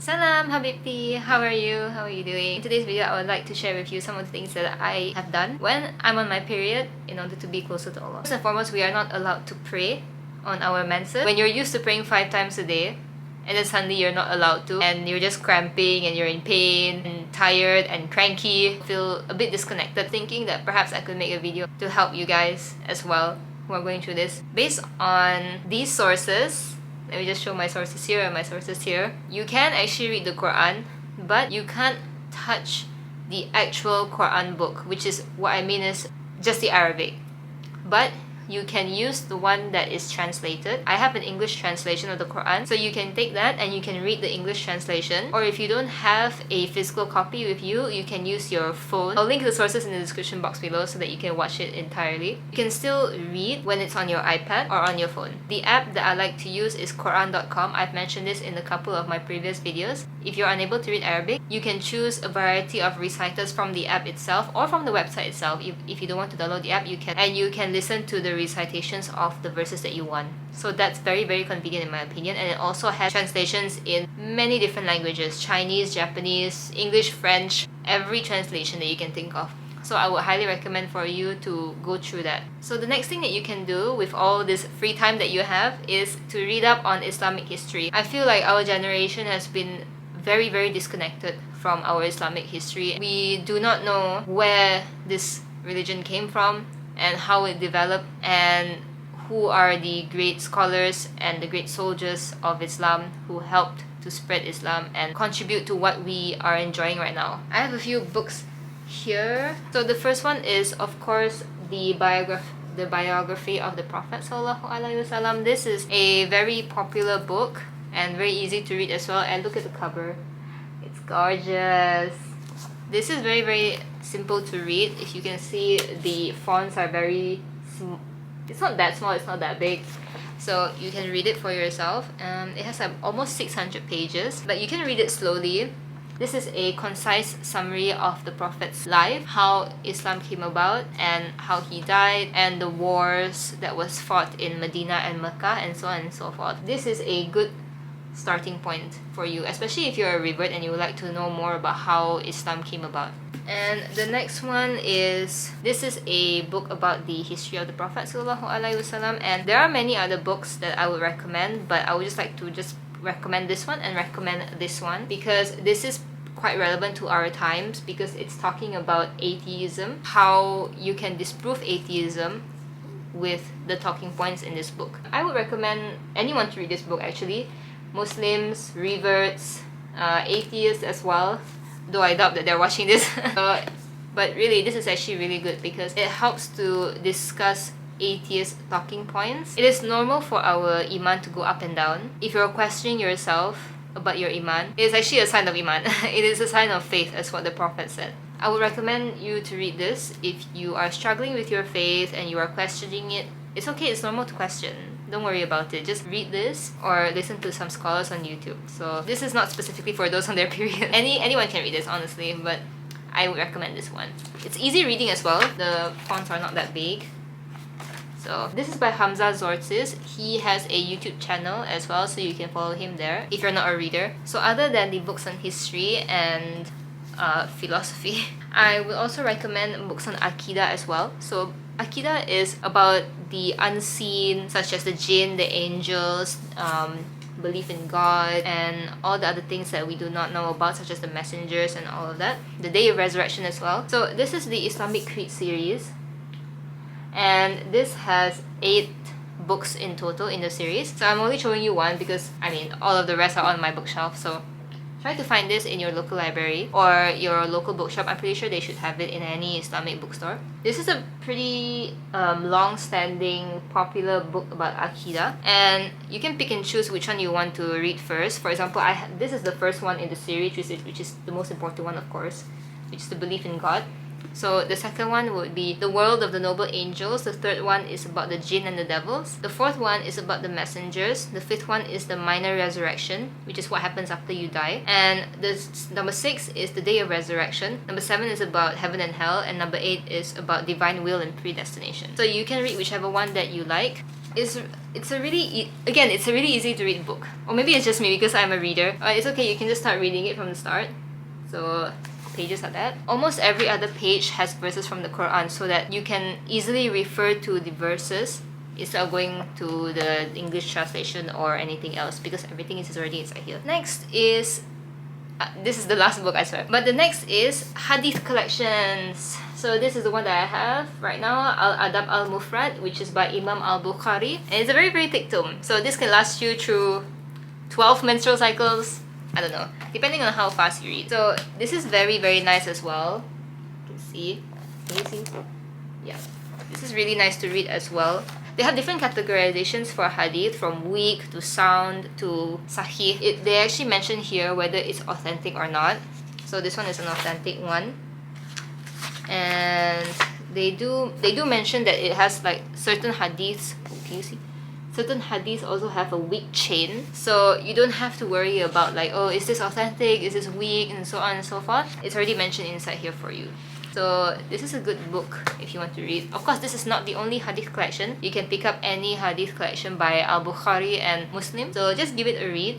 Salam Habibti, how are you? How are you doing? In today's video, I would like to share with you some of the things that I have done when I'm on my period in order to be closer to Allah. First and foremost, we are not allowed to pray on our menses. When you're used to praying 5 times a day, and then suddenly you're not allowed to, and you're just cramping and you're in pain and tired and cranky, feel a bit disconnected, thinking that perhaps I could make a video to help you guys as well who are going through this. Based on these sources, let me just show my sources here and my sources here. You can actually read the Qur'an, but you can't touch the actual Qur'an book, which is what I mean is just the Arabic. But you can use the one that is translated. I have an English translation of the Quran, so you can take that and you can read the English translation. Or if you don't have a physical copy with you, you can use your phone. I'll link the sources in the description box below so that you can watch it entirely. You can still read when it's on your iPad or on your phone. The app that I like to use is Qur'an.com. I've mentioned this in a couple of my previous videos. If you're unable to read Arabic, you can choose a variety of reciters from the app itself or from the website itself. If you don't want to download the app, you can. And you can listen to the recitations of the verses that you want. So that's very, very convenient in my opinion. And it also has translations in many different languages: Chinese, Japanese, English, French, every translation that you can think of. So I would highly recommend for you to go through that. So the next thing that you can do with all this free time that you have is to read up on Islamic history. I feel like our generation has been very, very disconnected from our Islamic history. We do not know where this religion came from and how it developed, and who are the great scholars and the great soldiers of Islam who helped to spread Islam and contribute to what we are enjoying right now. I have a few books here. So the first one is, of course, the biography of the Prophet ﷺ. This is a very popular book and very easy to read as well. And look at the cover. It's gorgeous. This is very, very simple to read. If you can see, the fonts are very small. It's not that small, it's not that big. So you can read it for yourself. It has almost 600 pages, but you can read it slowly. This is a concise summary of the Prophet's life, how Islam came about and how he died, and the wars that was fought in Medina and Mecca, and so on and so forth. This is a good starting point for you, especially if you're a revert and you would like to know more about how Islam came about. And the next one is, this is a book about the history of the Prophet ﷺ, and there are many other books that I would recommend, but I would just like to recommend this one and recommend this one because this is quite relevant to our times, because it's talking about atheism, how you can disprove atheism with the talking points in this book. I would recommend anyone to read this book actually. Muslims, reverts, atheists as well, though I doubt that they're watching this. But really, this is actually really good because it helps to discuss atheist talking points. It is normal for our iman to go up and down. If you're questioning yourself about your iman, it is actually a sign of iman. It is a sign of faith, as what the Prophet said. I would recommend you to read this if you are struggling with your faith and you are questioning it. It's okay, it's normal to question. Don't worry about it. Just read this or listen to some scholars on YouTube. So this is not specifically for those on their period. Anyone can read this, honestly, but I would recommend this one. It's easy reading as well. The fonts are not that big. So this is by Hamza Zortzis. He has a YouTube channel as well, so you can follow him there if you're not a reader. So other than the books on history and philosophy, I would also recommend books on Aqidah as well. So Aqidah is about the unseen, such as the jinn, the angels, belief in God, and all the other things that we do not know about, such as the messengers and all of that. The Day of Resurrection as well. So this is the Islamic Creed series, and this has 8 books in total in the series. So I'm only showing you one because, I mean, all of the rest are on my bookshelf. So try to find this in your local library or your local bookshop. I'm pretty sure they should have it in any Islamic bookstore. This is a pretty long-standing, popular book about Aqidah, and you can pick and choose which one you want to read first. For example, this is the first one in the series, which is the most important one, of course, which is the belief in God. So the second one would be the world of the noble angels. The third one is about the jinn and the devils. The fourth one is about the messengers. The fifth one is the minor resurrection, which is what happens after you die. And number 6 is the day of resurrection. Number 7 is about heaven and hell. And number 8 is about divine will and predestination. So you can read whichever one that you like. it's a really again, it's a really easy to read book. Or maybe it's just me because I'm a reader. It's okay, you can just start reading it from the start. So pages like that. Almost every other page has verses from the Quran so that you can easily refer to the verses instead of going to the English translation or anything else, because everything is already inside here. Next is this is the last book, I swear. But the next is Hadith collections. So this is the one that I have right now, Al-Adab Al-Mufrad, which is by Imam Al-Bukhari. And it's a very, very thick tome. So this can last you through 12 menstrual cycles. I don't know, depending on how fast you read. So this is very, very nice as well. You can see. Can you see? Yeah. This is really nice to read as well. They have different categorizations for hadith, from weak to sound to sahih. They actually mention here whether it's authentic or not. So this one is an authentic one. And they do mention that it has like certain hadiths. Oh, can you see? Certain hadiths also have a weak chain, so you don't have to worry about like, oh, is this authentic, is this weak, and so on and so forth. It's already mentioned inside here for you. So this is a good book if you want to read. Of course, this is not the only hadith collection. You can pick up any hadith collection by Al-Bukhari and Muslim. So just give it a read.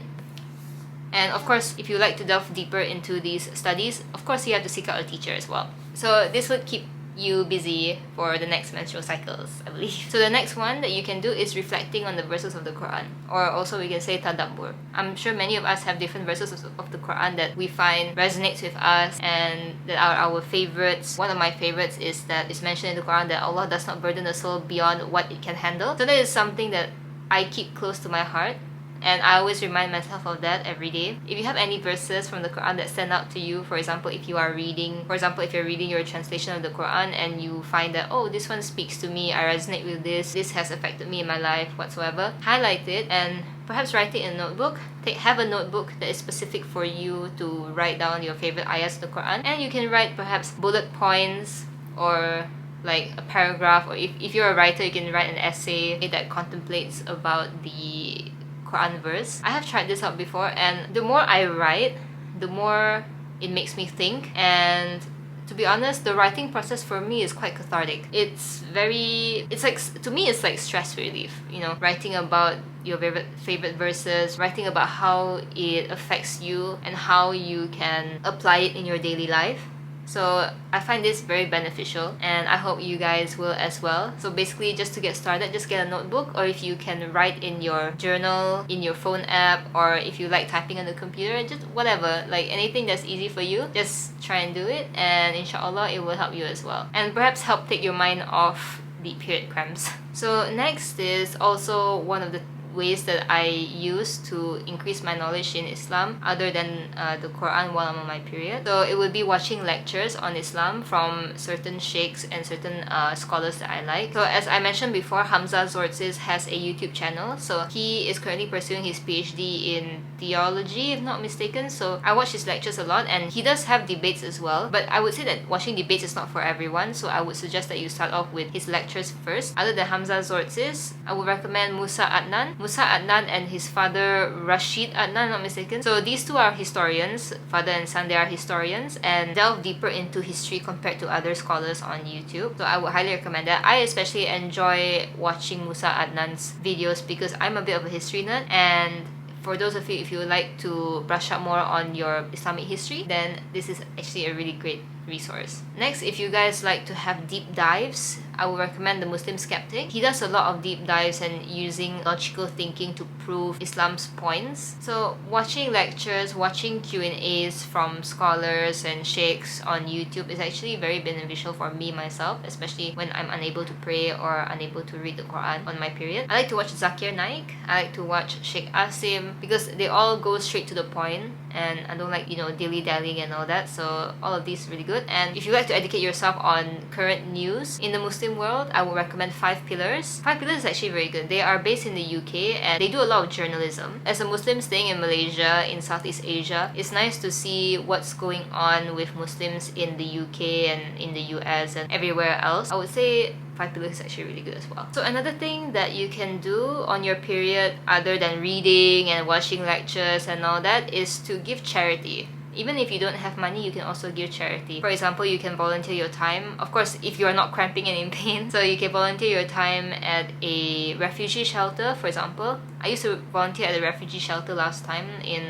And of course, if you like to delve deeper into these studies, of course you have to seek out a teacher as well. So this would keep you busy for the next menstrual cycles, I believe. So the next one that you can do is reflecting on the verses of the Quran, or also we can say tadabbur. I'm sure many of us have different verses of the Quran that we find resonates with us and that are our favorites. One of my favorites is that it's mentioned in the Quran that Allah does not burden the soul beyond what it can handle. So that is something that I keep close to my heart, and I always remind myself of that every day. If you have any verses from the Quran that stand out to you, for example, if you're reading your translation of the Quran and you find that, oh, this one speaks to me, I resonate with this has affected me in my life whatsoever, highlight it and perhaps write it in a notebook. Have a notebook that is specific for you to write down your favorite ayahs of the Quran, and you can write perhaps bullet points or like a paragraph, or if you're a writer, you can write an essay that contemplates about the Quran verse. I have tried this out before, and the more I write, the more it makes me think. And to be honest, the writing process for me is quite cathartic. To me it's like stress relief, you know, writing about your favorite verses, writing about how it affects you and how you can apply it in your daily life. So I find this very beneficial, and I hope you guys will as well. So basically, just to get started, just get a notebook, or if you can write in your journal, in your phone app, or if you like typing on the computer, just whatever, like anything that's easy for you, just try and do it, and inshallah it will help you as well, and perhaps help take your mind off the period cramps. So next is also one of the ways that I use to increase my knowledge in Islam other than the Quran while I'm on my period. So it would be watching lectures on Islam from certain sheikhs and certain scholars that I like. So as I mentioned before, Hamza Zortzis has a YouTube channel. So he is currently pursuing his PhD in theology, if not mistaken. So I watch his lectures a lot, and he does have debates as well. But I would say that watching debates is not for everyone. So I would suggest that you start off with his lectures first. Other than Hamza Zortzis, I would recommend Musa Adnan and his father Rashid Adnan, not mistaken. So these two are historians, father and son, they are historians, and delve deeper into history compared to other scholars on YouTube. So I would highly recommend that. I especially enjoy watching Musa Adnan's videos because I'm a bit of a history nerd, and for those of you, if you would like to brush up more on your Islamic history, then this is actually a really great resource. Next, if you guys like to have deep dives, I would recommend the Muslim Skeptic. He does a lot of deep dives and using logical thinking to prove Islam's points. So watching lectures, watching Q&As from scholars and sheikhs on YouTube is actually very beneficial for me myself, especially when I'm unable to pray or unable to read the Quran on my period. I like to watch Zakir Naik, I like to watch Sheikh Asim, because they all go straight to the point, and I don't like, dilly-dallying and all that. So all of these are really good. And if you like to educate yourself on current news in the Muslim world, I would recommend 5 Pillars. 5 Pillars is actually very good. They are based in the UK and they do a lot of journalism. As a Muslim staying in Malaysia, in Southeast Asia, it's nice to see what's going on with Muslims in the UK and in the US and everywhere else. I would say 5 Pillars is actually really good as well. So another thing that you can do on your period, other than reading and watching lectures and all that, is to give charity. Even if you don't have money, you can also give charity. For example, you can volunteer your time. Of course, if you are not cramping and in pain. So you can volunteer your time at a refugee shelter, for example. I used to volunteer at a refugee shelter last time in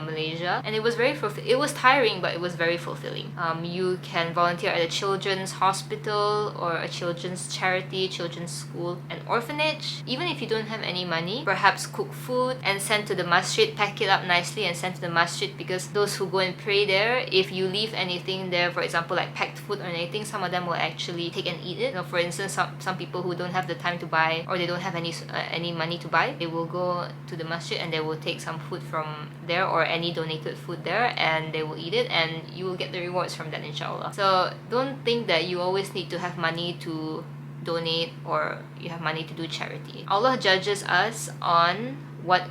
Malaysia, and it was it was tiring, but it was very fulfilling. You can volunteer at a children's hospital or a children's charity, children's school, an orphanage. Even if you don't have any money, perhaps cook food and send to the masjid, pack it up nicely and send to the masjid, because those who go and pray there, if you leave anything there, for example like packed food or anything, some of them will actually take and eat it. For instance, some people who don't have the time to buy, or they don't have any money to buy, they will go to the masjid and they will take some food from there or any donated food there, and they will eat it, and you will get the rewards from that, inshallah. So don't think that you always need to have money to donate or you have money to do charity. Allah judges us on what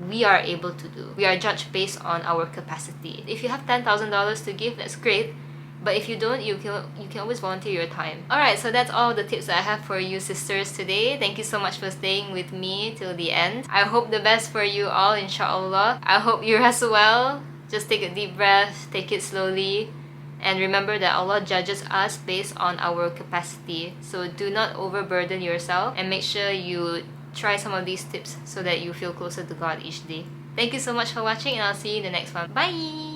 we are able to do. We are judged based on our capacity. If you have $10,000 to give, that's great. But if you don't, you can always volunteer your time. Alright, so that's all the tips that I have for you sisters today. Thank you so much for staying with me till the end. I hope the best for you all, inshallah. I hope you rest well. Just take a deep breath, take it slowly. And remember that Allah judges us based on our capacity. So do not overburden yourself, and make sure you try some of these tips so that you feel closer to God each day. Thank you so much for watching, and I'll see you in the next one. Bye!